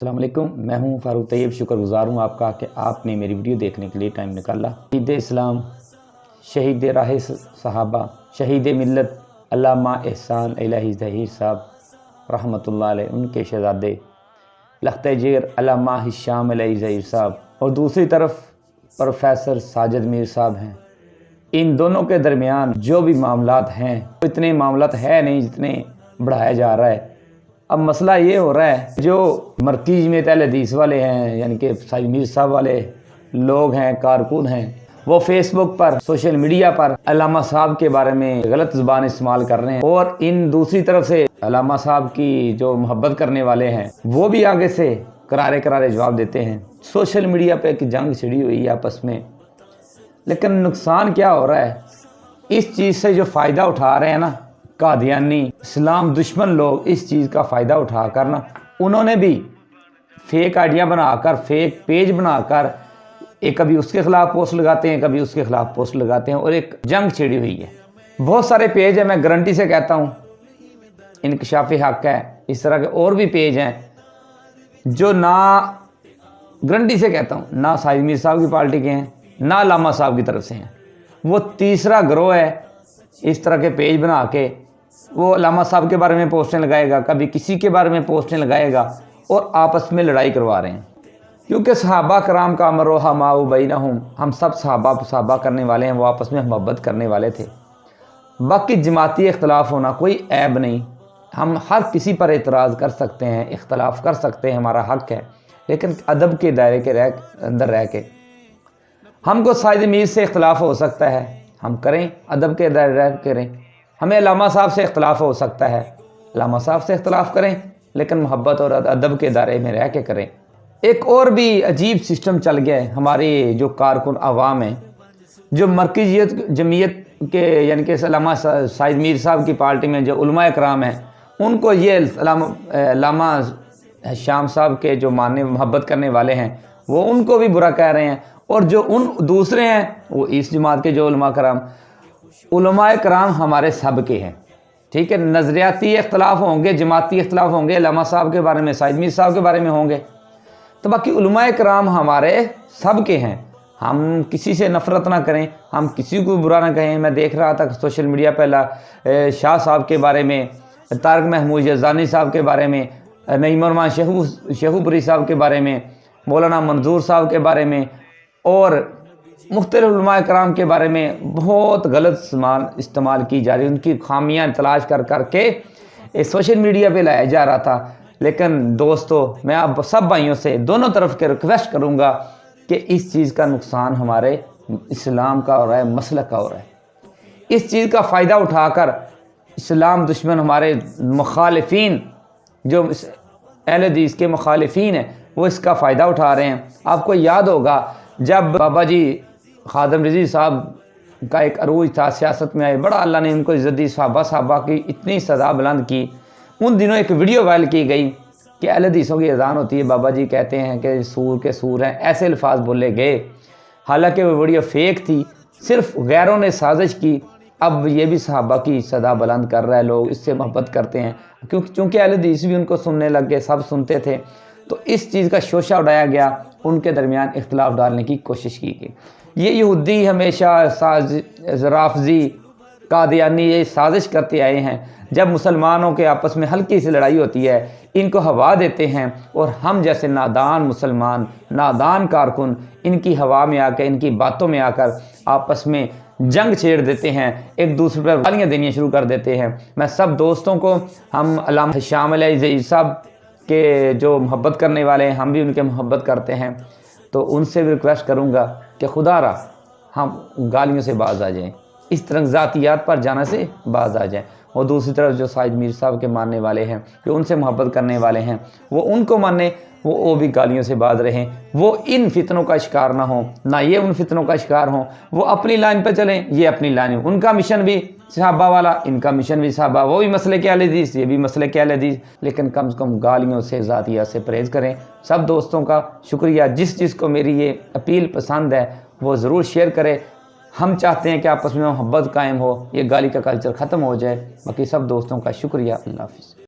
السلام علیکم، میں ہوں فاروق طیب۔ شکر گزار ہوں آپ کا کہ آپ نے میری ویڈیو دیکھنے کے لیے ٹائم نکالا۔ شہید اسلام، شہید راہ صحابہ، شہید ملت علامہ احسان الہی ظہیر صاحب رحمۃ اللہ علیہ، ان کے شہزادے لختِ جگر علامہ ہشام الہی ظہیر صاحب، اور دوسری طرف پروفیسر ساجد میر صاحب ہیں۔ ان دونوں کے درمیان جو بھی معاملات ہیں، اتنے معاملات ہے نہیں جتنے بڑھایا جا رہا ہے۔ اب مسئلہ یہ ہو رہا ہے، جو مرکز میں اہل حدیث والے ہیں، یعنی کہ ساجد میر صاحب والے لوگ ہیں، کارکن ہیں، وہ فیس بک پر، سوشل میڈیا پر علامہ صاحب کے بارے میں غلط زبان استعمال کر رہے ہیں، اور ان دوسری طرف سے علامہ صاحب کی جو محبت کرنے والے ہیں وہ بھی آگے سے کرارے جواب دیتے ہیں۔ سوشل میڈیا پہ ایک جنگ چھڑی ہوئی ہے آپس میں، لیکن نقصان کیا ہو رہا ہے؟ اس چیز سے جو فائدہ اٹھا رہے ہیں نا قادیانی اسلام دشمن لوگ، اس چیز کا فائدہ اٹھا کر نا انہوں نے بھی فیک آئیڈیا بنا کر، فیک پیج بنا کر ایک کبھی اس کے خلاف پوسٹ لگاتے ہیں، کبھی اس کے خلاف پوسٹ لگاتے ہیں، اور ایک جنگ چھڑی ہوئی ہے۔ بہت سارے پیج ہیں، میں گارنٹی سے کہتا ہوں، انکشاف حق ہے، اس طرح کے اور بھی پیج ہیں جو نہ، گارنٹی سے کہتا ہوں، نہ ساجد میر صاحب کی پارٹی کے ہیں، نہ علامہ صاحب کی طرف سے ہیں۔ وہ تیسرا گروہ ہے، اس طرح کے پیج بنا کے وہ علامہ صاحب کے بارے میں پوسٹیں لگائے گا، کبھی کسی کے بارے میں پوسٹیں لگائے گا، اور آپس میں لڑائی کروا رہے ہیں۔ کیونکہ صحابہ کرام کا امر رحماء بینہم، ہم سب صحابہ کرنے والے ہیں، وہ آپس میں محبت کرنے والے تھے۔ باقی جماعتی اختلاف ہونا کوئی عیب نہیں، ہم ہر کسی پر اعتراض کر سکتے ہیں، اختلاف کر سکتے ہیں، ہمارا حق ہے، لیکن ادب کے دائرے کے اندر رہ کے۔ ہم کو ساجد میر سے اختلاف ہو سکتا ہے، ہم کریں، ادب کے دائرے رہ کریں۔ ہمیں علامہ صاحب سے اختلاف ہو سکتا ہے، علامہ صاحب سے اختلاف کریں، لیکن محبت اور ادب کے دائرے میں رہ کے کریں۔ ایک اور بھی عجیب سسٹم چل گیا ہے، ہمارے جو کارکن عوام ہیں، جو مرکزیت جمعیت کے، یعنی کہ علامہ ساجد میر صاحب کی پارٹی میں جو علماء کرام ہیں، ان کو یہ علامہ شام صاحب کے جو ماننے محبت کرنے والے ہیں، وہ ان کو بھی برا کہہ رہے ہیں، اور جو ان دوسرے ہیں وہ اس جماعت کے جو علماء کرام ہمارے سب کے ہیں، ٹھیک ہے۔ نظریاتی اختلاف ہوں گے، جماعتی اختلاف ہوں گے، علامہ صاحب کے بارے میں، ساجد میر صاحب کے بارے میں ہوں گے، تو باقی علماء کرام ہمارے سب کے ہیں۔ ہم کسی سے نفرت نہ کریں، ہم کسی کو برا نہ کہیں۔ میں دیکھ رہا تھا سوشل میڈیا پہ شاہ صاحب کے بارے میں، طارق محمود یزدانی صاحب کے بارے میں، نعیم الرحمن شیخو پوری صاحب کے بارے میں، مولانا منظور صاحب کے بارے میں، اور مختلف علماء کرام کے بارے میں بہت غلط زبان استعمال کی جا رہی ہے، ان کی خامیاں تلاش کر کے سوشل میڈیا پہ لایا جا رہا تھا۔ لیکن دوستو، میں آپ سب بھائیوں سے دونوں طرف کے ریکویسٹ کروں گا کہ اس چیز کا نقصان ہمارے اسلام کا ہو رہا ہے، مسلک کا ہو رہا ہے۔ اس چیز کا فائدہ اٹھا کر اسلام دشمن ہمارے مخالفین، جو اہل حدیث کے مخالفین ہیں، وہ اس کا فائدہ اٹھا رہے ہیں۔ آپ کو یاد ہوگا جب بابا جی خادم رضوی صاحب کا ایک عروج تھا، سیاست میں آئے، بڑا اللہ نے ان کو عزت دی، صحابہ کی اتنی سزا بلند کی۔ ان دنوں ایک ویڈیو وائرل کی گئی کہ اہل حدیثوں کی اذان ہوتی ہے، بابا جی کہتے ہیں کہ سور کے سور ہیں، ایسے الفاظ بولے گئے، حالانکہ وہ ویڈیو فیک تھی، صرف غیروں نے سازش کی۔ اب یہ بھی صحابہ کی صدا بلند کر رہا ہے، لوگ اس سے محبت کرتے ہیں، چونکہ اہل حدیث بھی ان کو سننے لگ گئے، سب سنتے تھے، تو اس چیز کا شوشہ اڑایا گیا، ان کے درمیان اختلاف ڈالنے کی کوشش کی گئی۔ یہ یہودی ہمیشہ رافضی قادیانی یہ سازش کرتے آئے ہیں، جب مسلمانوں کے آپس میں ہلکی سی لڑائی ہوتی ہے، ان کو ہوا دیتے ہیں، اور ہم جیسے نادان مسلمان، نادان کارکن ان کی ہوا میں آ کے، ان کی باتوں میں آ کر آپس میں جنگ چھیڑ دیتے ہیں، ایک دوسرے پر گالیاں دینی شروع کر دیتے ہیں۔ میں سب دوستوں کو، ہم علامہ ہشام الہی ظہیر صاحب کے جو محبت کرنے والے ہیں، ہم بھی ان کے محبت کرتے ہیں، تو ان سے بھی ریکویسٹ کروں گا کہ خدا را ہم گالیوں سے باز آ جائیں، اس طرح ذاتیات پر جانے سے باز آ جائیں۔ اور دوسری طرف جو ساجد میر صاحب کے ماننے والے ہیں، جو ان سے محبت کرنے والے ہیں، وہ ان کو مانیں، وہ بھی گالیوں سے باز رہیں، وہ ان فتنوں کا شکار نہ ہوں، نہ یہ ان فتنوں کا شکار ہوں، وہ اپنی لائن پہ چلیں، یہ اپنی لائن، ان کا مشن بھی صحابہ والا، ان کا مشن بھی صحابہ، وہ بھی مسلک اہل حدیث، یہ بھی مسلک اہل حدیث، لیکن کم سے کم گالیوں سے، ذاتیات سے پرہیز کریں۔ سب دوستوں کا شکریہ، جس کو میری یہ اپیل پسند ہے وہ ضرور شیئر کرے۔ ہم چاہتے ہیں کہ آپس میں محبت قائم ہو، یہ گالی کا کلچر ختم ہو جائے۔ باقی سب دوستوں کا شکریہ، اللہ حافظ۔